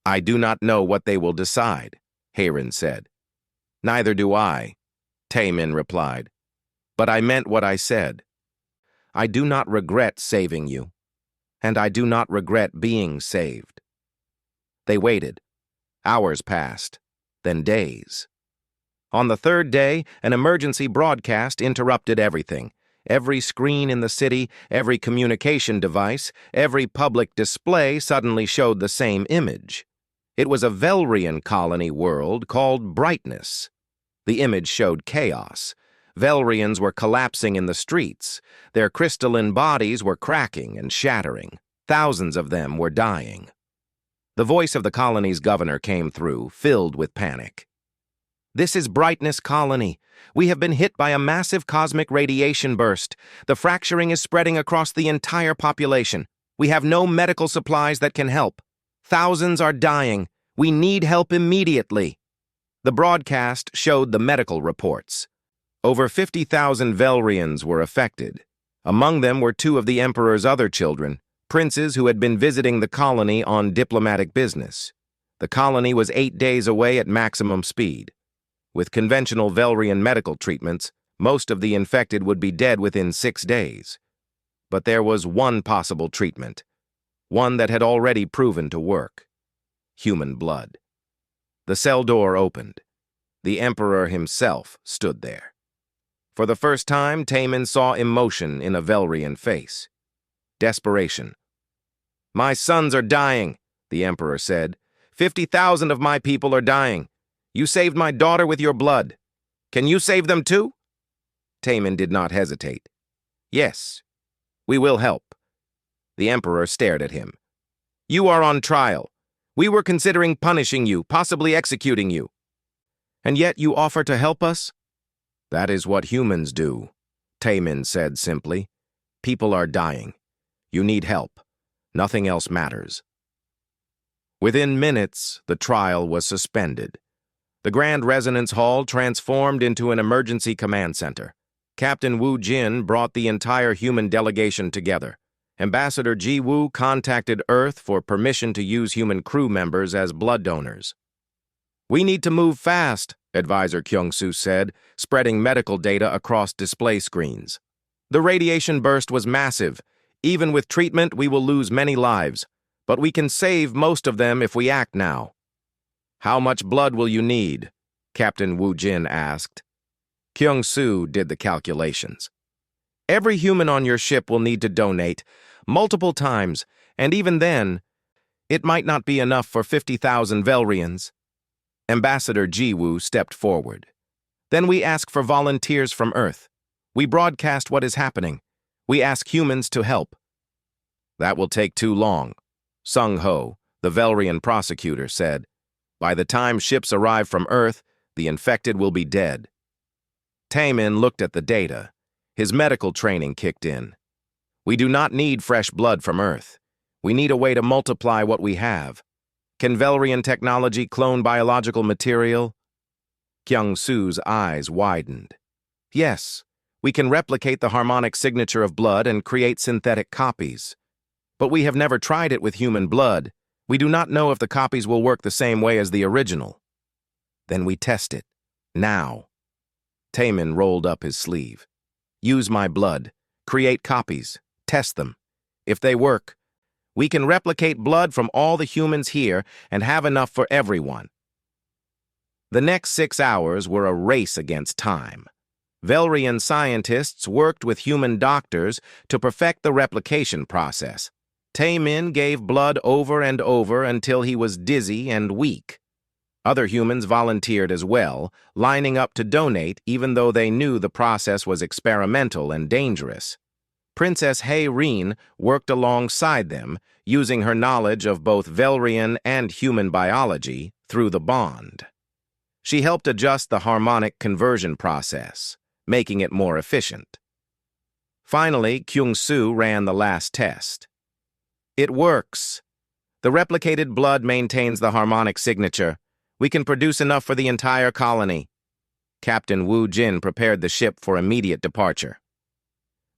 I do not know what they will decide, Hayron said. Neither do I, Taemin replied. But I meant what I said. I do not regret saving you, and I do not regret being saved. They waited. Hours passed, then days. On the third day, an emergency broadcast interrupted everything. Every screen in the city, every communication device, every public display suddenly showed the same image. It was a Velrian colony world called Brightness. The image showed chaos. Velrians were collapsing in the streets. Their crystalline bodies were cracking and shattering. Thousands of them were dying. The voice of the colony's governor came through, filled with panic. This is Brightness Colony. We have been hit by a massive cosmic radiation burst. The fracturing is spreading across the entire population. We have no medical supplies that can help. Thousands are dying. We need help immediately. The broadcast showed the medical reports. Over 50,000 Velrians were affected. Among them were two of the Emperor's other children, princes who had been visiting the colony on diplomatic business. The colony was 8 days away at maximum speed. With conventional Velrian medical treatments, most of the infected would be dead within 6 days. But there was one possible treatment, one that had already proven to work: human blood. The cell door opened. The Emperor himself stood there. For the first time, Taemin saw emotion in a Velrian face. Desperation. My sons are dying, the Emperor said. 50,000 of my people are dying. You saved my daughter with your blood. Can you save them too? Taemin did not hesitate. Yes, we will help. The Emperor stared at him. You are on trial. We were considering punishing you, possibly executing you. And yet you offer to help us? That is what humans do, Taemin said simply. People are dying. You need help. Nothing else matters. Within minutes, the trial was suspended. The Grand Resonance Hall transformed into an emergency command center. Captain Wu Jin brought the entire human delegation together. Ambassador Ji Woo contacted Earth for permission to use human crew members as blood donors. We need to move fast, Advisor Kyung-soo said, spreading medical data across display screens. The radiation burst was massive. Even with treatment, we will lose many lives, but we can save most of them if we act now. How much blood will you need? Captain Wu Jin asked. Kyung-soo did the calculations. Every human on your ship will need to donate, multiple times, and even then, it might not be enough for 50,000 Velrians. Ambassador Ji-woo stepped forward. Then we ask for volunteers from Earth. We broadcast what is happening. We ask humans to help. That will take too long, Sung-ho, the Velrian prosecutor, said. By the time ships arrive from Earth, the infected will be dead. Taemin looked at the data. His medical training kicked in. We do not need fresh blood from Earth. We need a way to multiply what we have. Can Velrian technology clone biological material? Kyung-soo's eyes widened. Yes, we can replicate the harmonic signature of blood and create synthetic copies. But we have never tried it with human blood. We do not know if the copies will work the same way as the original. Then we test it. Now. Taemin rolled up his sleeve. Use my blood. Create copies. Test them. If they work, we can replicate blood from all the humans here and have enough for everyone. The next 6 hours were a race against time. Velrian scientists worked with human doctors to perfect the replication process. Taemin gave blood over and over until he was dizzy and weak. Other humans volunteered as well, lining up to donate even though they knew the process was experimental and dangerous. Princess Hae-rin worked alongside them, using her knowledge of both Velrian and human biology through the bond. She helped adjust the harmonic conversion process, making it more efficient. Finally, Kyung-soo ran the last test. It works. The replicated blood maintains the harmonic signature. We can produce enough for the entire colony. Captain Wu Jin prepared the ship for immediate departure.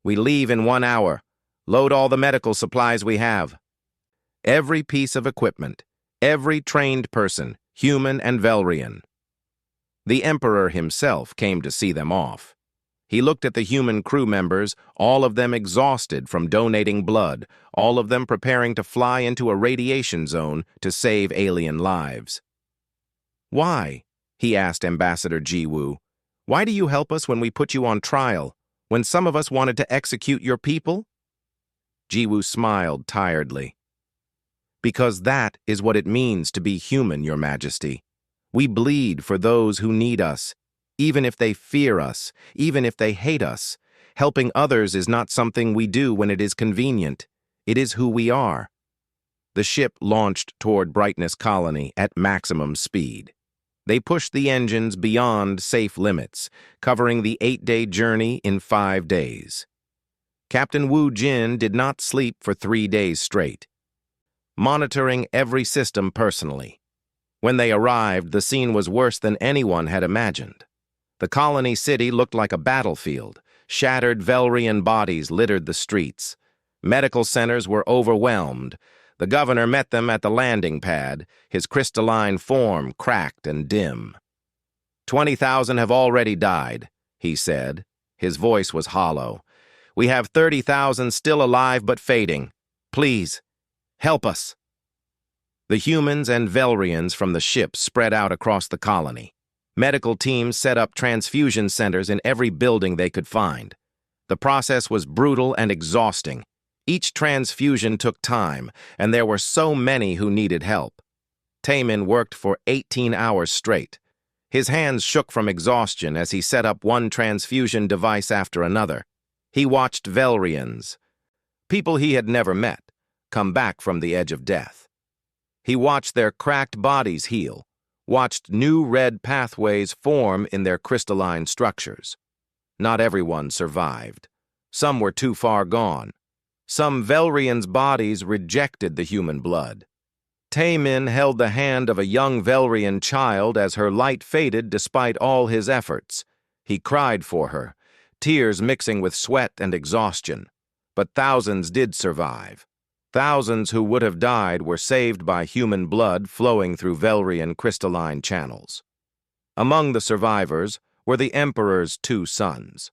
We leave in 1 hour. Load all the medical supplies we have. Every piece of equipment, every trained person, human and Velrian. The Emperor himself came to see them off. He looked at the human crew members, all of them exhausted from donating blood, all of them preparing to fly into a radiation zone to save alien lives. Why? He asked Ambassador Ji-woo. Why do you help us when we put you on trial, when some of us wanted to execute your people? Ji-woo smiled tiredly. Because that is what it means to be human, Your Majesty. We bleed for those who need us, even if they fear us, even if they hate us. Helping others is not something we do when it is convenient. It is who we are. The ship launched toward Brightness Colony at maximum speed. They pushed the engines beyond safe limits, covering the 8-day journey in 5 days. Captain Wu Jin did not sleep for 3 days straight, monitoring every system personally. When they arrived, the scene was worse than anyone had imagined. The colony city looked like a battlefield. Shattered Velrian bodies littered the streets. Medical centers were overwhelmed. The governor met them at the landing pad, his crystalline form cracked and dim. 20,000 have already died, he said. His voice was hollow. We have 30,000 still alive but fading. Please, help us. The humans and Velrians from the ship spread out across the colony. Medical teams set up transfusion centers in every building they could find. The process was brutal and exhausting. Each transfusion took time, and there were so many who needed help. Taemin worked for 18 hours straight. His hands shook from exhaustion as he set up one transfusion device after another. He watched Velrians, people he had never met, come back from the edge of death. He watched their cracked bodies heal, watched new red pathways form in their crystalline structures. Not everyone survived. Some were too far gone. Some Velrians' bodies rejected the human blood. Taemin held the hand of a young Velrian child as her light faded despite all his efforts. He cried for her, tears mixing with sweat and exhaustion. But thousands did survive. Thousands who would have died were saved by human blood flowing through Velrian crystalline channels. Among the survivors were the Emperor's two sons.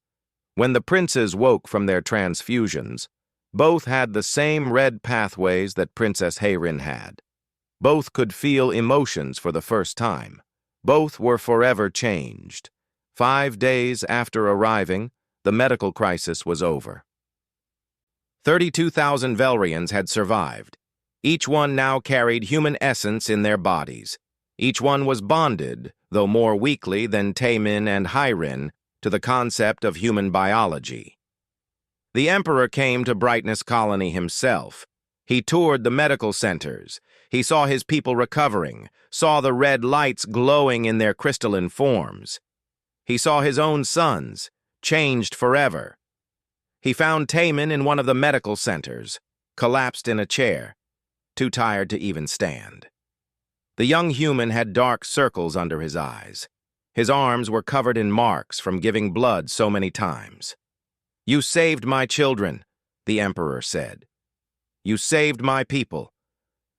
When the princes woke from their transfusions, both had the same red pathways that Princess Hayrin had. Both could feel emotions for the first time. Both were forever changed. 5 days after arriving, the medical crisis was over. 32,000 Velrians had survived. Each one now carried human essence in their bodies. Each one was bonded, though more weakly than Taemin and Hayrin, to the concept of human biology. The Emperor came to Brightness Colony himself. He toured the medical centers. He saw his people recovering, saw the red lights glowing in their crystalline forms. He saw his own sons, changed forever. He found Taemin in one of the medical centers, collapsed in a chair, too tired to even stand. The young human had dark circles under his eyes. His arms were covered in marks from giving blood so many times. "You saved my children," the Emperor said. "You saved my people,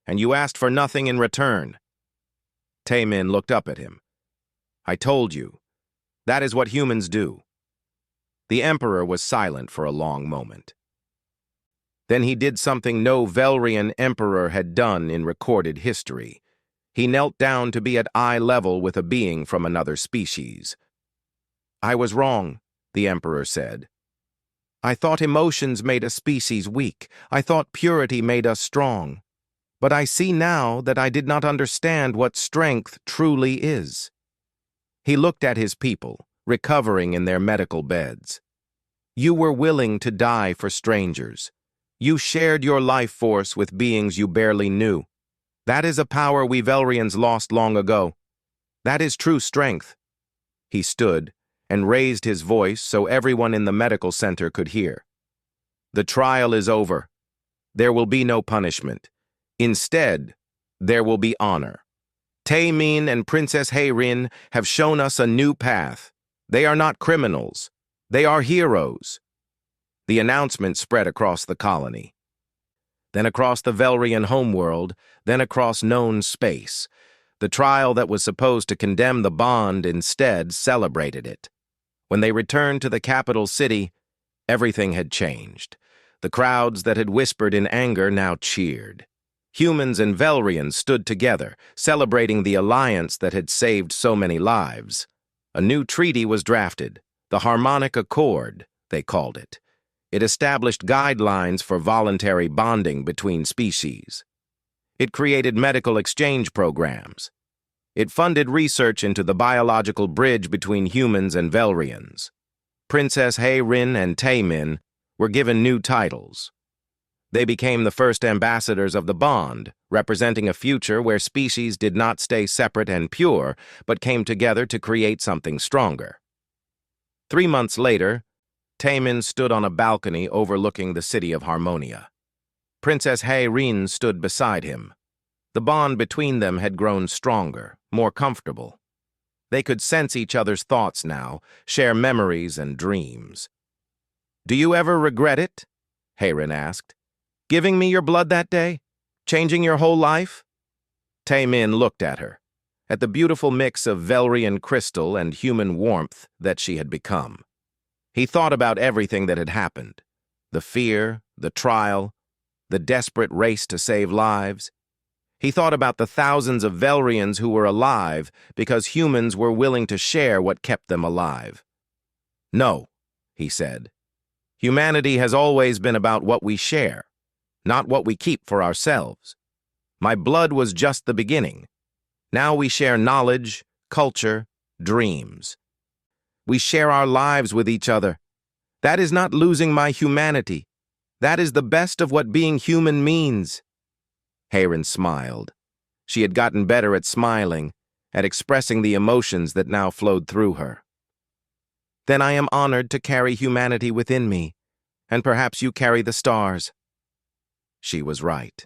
and you asked for nothing in return." Taemin looked up at him. "I told you. That is what humans do." The Emperor was silent for a long moment. Then he did something no Velrian Emperor had done in recorded history. He knelt down to be at eye level with a being from another species. "I was wrong," the Emperor said. "I thought emotions made a species weak. I thought purity made us strong. But I see now that I did not understand what strength truly is." He looked at his people, recovering in their medical beds. "You were willing to die for strangers. You shared your life force with beings you barely knew. That is a power we Velrians lost long ago. That is true strength." He stood and raised his voice so everyone in the medical center could hear. "The trial is over. There will be no punishment. Instead, there will be honor. Taemin and Princess Hayrin have shown us a new path. They are not criminals. They are heroes." The announcement spread across the colony, then across the Velrian homeworld, then across known space. The trial that was supposed to condemn the bond instead celebrated it. When they returned to the capital city, everything had changed. The crowds that had whispered in anger now cheered. Humans and Velrians stood together, celebrating the alliance that had saved so many lives. A new treaty was drafted, the Harmonic Accord, they called it. It established guidelines for voluntary bonding between species. It created medical exchange programs. It funded research into the biological bridge between humans and Velrians. Princess Hayrin and Taemin were given new titles. They became the first ambassadors of the bond, representing a future where species did not stay separate and pure, but came together to create something stronger. 3 months later, Taemin stood on a balcony overlooking the city of Harmonia. Princess Hayrin stood beside him. The bond between them had grown stronger, more comfortable. They could sense each other's thoughts now, share memories and dreams. "Do you ever regret it?" Hayrin asked. "Giving me your blood that day? Changing your whole life?" Taemin looked at her, at the beautiful mix of Velrian crystal and human warmth that she had become. He thought about everything that had happened, the fear, the trial, the desperate race to save lives. He thought about the thousands of Velrians who were alive because humans were willing to share what kept them alive. "No," he said. "Humanity has always been about what we share, not what we keep for ourselves. My blood was just the beginning. Now we share knowledge, culture, dreams. We share our lives with each other. That is not losing my humanity. That is the best of what being human means. Hayren smiled. She had gotten better at smiling, at expressing the emotions that now flowed through her. Then I am honored to carry humanity within me, and perhaps you carry the stars. She was right.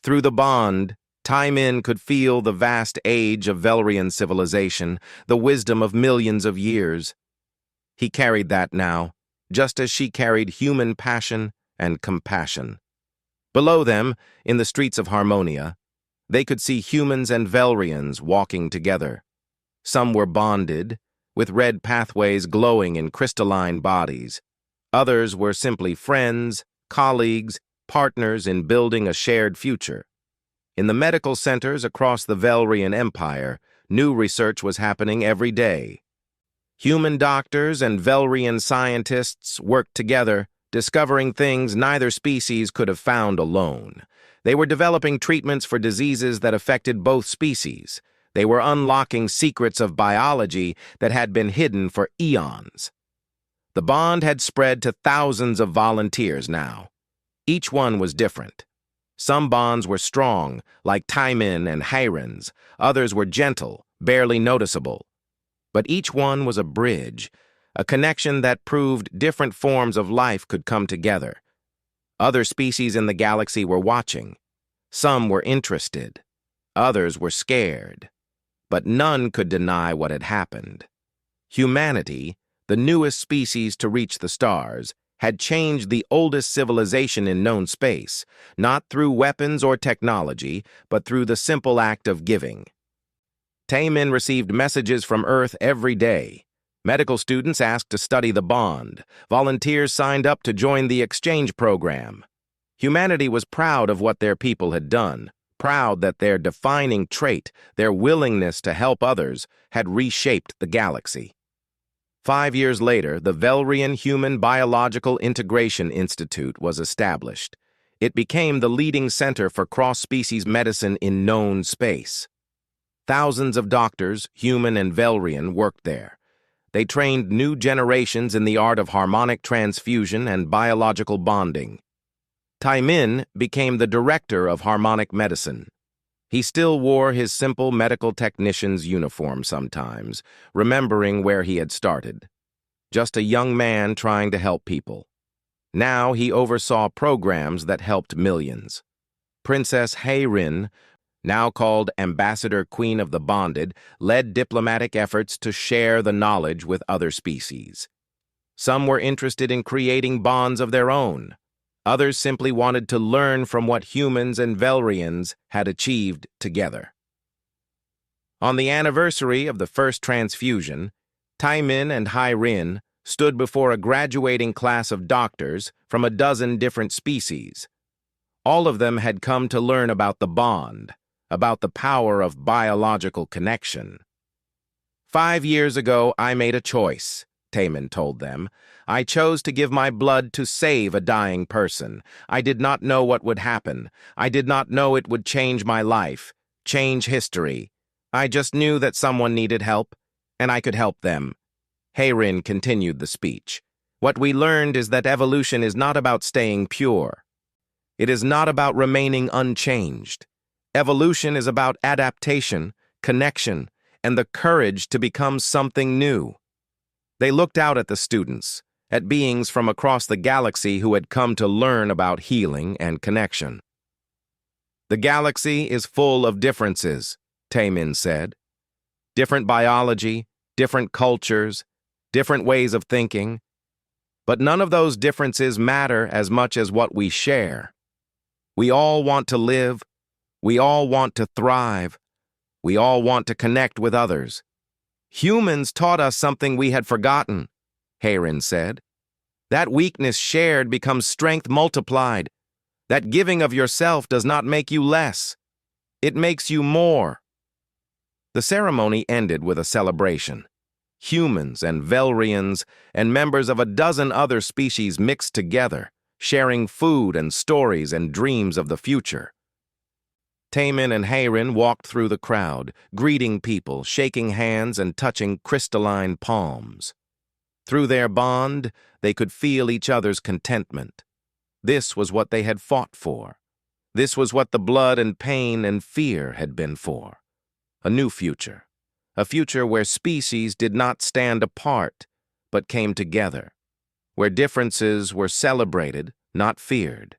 Through the bond, Taimin could feel the vast age of Velrian civilization, the wisdom of millions of years. He carried that now, just as she carried human passion and compassion. Below them, in the streets of Harmonia, they could see humans and Velrians walking together. Some were bonded, with red pathways glowing in crystalline bodies. Others were simply friends, colleagues, partners in building a shared future. In the medical centers across the Velrian Empire, new research was happening every day. Human doctors and Velrian scientists worked together, discovering things neither species could have found alone. They were developing treatments for diseases that affected both species. They were unlocking secrets of biology that had been hidden for eons. The bond had spread to thousands of volunteers now. Each one was different. Some bonds were strong, like Taimin and Hayren's. Others were gentle, barely noticeable. But each one was a bridge, a connection that proved different forms of life could come together. Other species in the galaxy were watching. Some were interested. Others were scared. But none could deny what had happened. Humanity, the newest species to reach the stars, had changed the oldest civilization in known space, not through weapons or technology, but through the simple act of giving. Taimin received messages from Earth every day. Medical students asked to study the bond. Volunteers signed up to join the exchange program. Humanity was proud of what their people had done, proud that their defining trait, their willingness to help others, had reshaped the galaxy. 5 years later, the Velrian Human Biological Integration Institute was established. It became the leading center for cross-species medicine in known space. Thousands of doctors, human and Velrian, worked there. They trained new generations in the art of harmonic transfusion and biological bonding. Taimin became the director of harmonic medicine. He still wore his simple medical technician's uniform sometimes, remembering where he had started. Just a young man trying to help people. Now he oversaw programs that helped millions. Princess Hayrin, now called Ambassador Queen of the Bonded, led diplomatic efforts to share the knowledge with other species. Some were interested in creating bonds of their own. Others simply wanted to learn from what humans and Velrians had achieved together. On the anniversary of the first transfusion, Taimin and Hayrin stood before a graduating class of doctors from a dozen different species. All of them had come to learn about the bond, about the power of biological connection. 5 years ago, I made a choice, Taimin told them. I chose to give my blood to save a dying person. I did not know what would happen. I did not know it would change my life, change history. I just knew that someone needed help, and I could help them. Hayrin continued the speech. What we learned is that evolution is not about staying pure. It is not about remaining unchanged. Evolution is about adaptation, connection, and the courage to become something new. They looked out at the students, at beings from across the galaxy who had come to learn about healing and connection. The galaxy is full of differences, Taimin said. Different biology, different cultures, different ways of thinking. But none of those differences matter as much as what we share. We all want to live. We all want to thrive. We all want to connect with others. Humans taught us something we had forgotten, Hayrin said. That weakness shared becomes strength multiplied. That giving of yourself does not make you less. It makes you more. The ceremony ended with a celebration. Humans and Velrians and members of a dozen other species mixed together, sharing food and stories and dreams of the future. Tamin and Hayrin walked through the crowd, greeting people, shaking hands and touching crystalline palms. Through their bond, they could feel each other's contentment. This was what they had fought for. This was what the blood and pain and fear had been for. A new future. A future where species did not stand apart, but came together. Where differences were celebrated, not feared.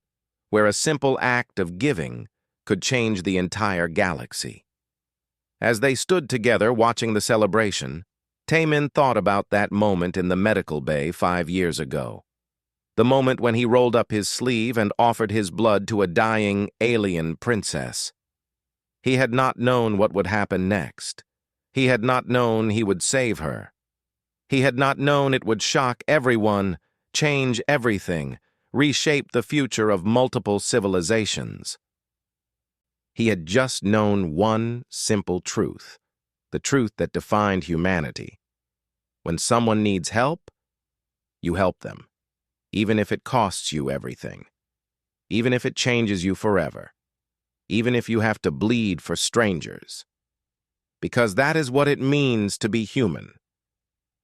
Where a simple act of giving could change the entire galaxy. As they stood together watching the celebration, Tamin thought about that moment in the medical bay 5 years ago. The moment when he rolled up his sleeve and offered his blood to a dying alien princess. He had not known what would happen next. He had not known he would save her. He had not known it would shock everyone, change everything, reshape the future of multiple civilizations. He had just known one simple truth, the truth that defined humanity. When someone needs help, you help them, even if it costs you everything, even if it changes you forever, even if you have to bleed for strangers. Because that is what it means to be human.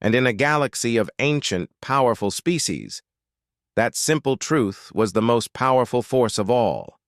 And in a galaxy of ancient, powerful species, that simple truth was the most powerful force of all.